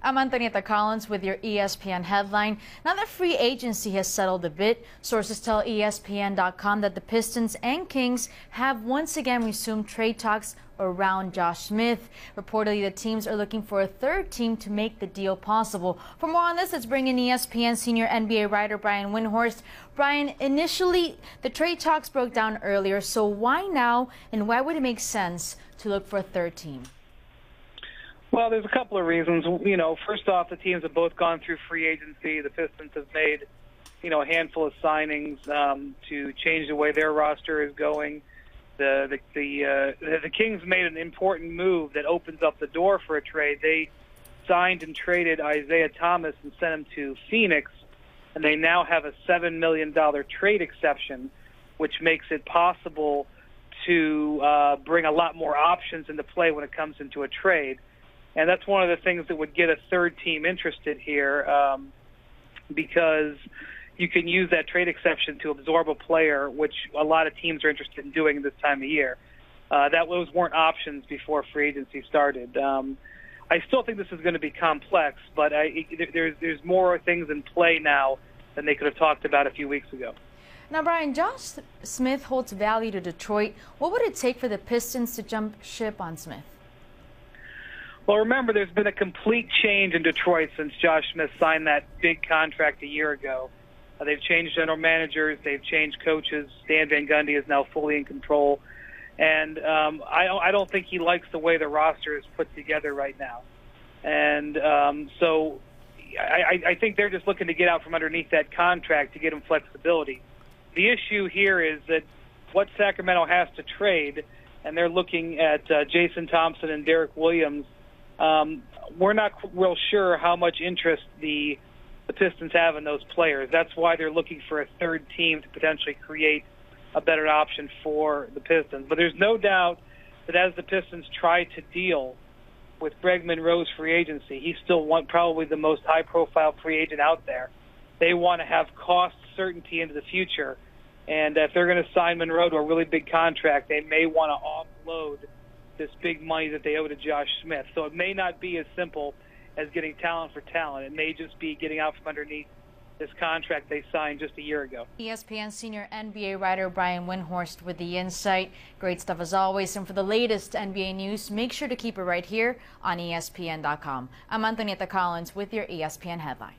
I'm Antonieta Collins with your ESPN headline. Now that free agency has settled a bit, sources tell ESPN.com that the Pistons and Kings have once again resumed trade talks around Josh Smith. Reportedly, the teams are looking for a third team to make the deal possible. For more on this, let's bring in ESPN senior NBA writer Brian Windhorst. Brian, initially, the trade talks broke down earlier, so why now, and why would it make sense to look for a third team? Well, there's a couple of reasons. First off, the teams have both gone through free agency. The Pistons have made, a handful of signings to change the way their roster is going. The Kings made an important move that opens up the door for a trade. They signed and traded Isaiah Thomas and sent him to Phoenix, and they now have a $7 million trade exception, which makes it possible to bring a lot more options into play when it comes into a trade. And that's one of the things that would get a third team interested here, because you can use that trade exception to absorb a player, which a lot of teams are interested in doing this time of year. Those weren't options before free agency started. I still think this is going to be complex, but there's more things in play now than they could have talked about a few weeks ago. Now, Brian, Josh Smith holds value to Detroit. What would it take for the Pistons to jump ship on Smith? Well, remember, there's been a complete change in Detroit since Josh Smith signed that big contract a year ago. They've changed general managers. They've changed coaches. Stan Van Gundy is now fully in control. And I don't think he likes the way the roster is put together right now. And so I think they're just looking to get out from underneath that contract to get him flexibility. The issue here is that what Sacramento has to trade, and they're looking at Jason Thompson and Derek Williams. We're not real sure how much interest the Pistons have in those players. That's why they're looking for a third team to potentially create a better option for the Pistons. But there's no doubt that as the Pistons try to deal with Greg Monroe's free agency, he's still probably the most high-profile free agent out there. They want to have cost certainty into the future. And if they're going to sign Monroe to a really big contract, they may want to offload this big money that they owe to Josh Smith. So it may not be as simple as getting talent for talent. It may just be getting out from underneath this contract they signed just a year ago. ESPN senior NBA writer Brian Windhorst with the insight. Great stuff as always. And for the latest NBA news, make sure to keep it right here on ESPN.com. I'm Antonieta Collins with your ESPN headline.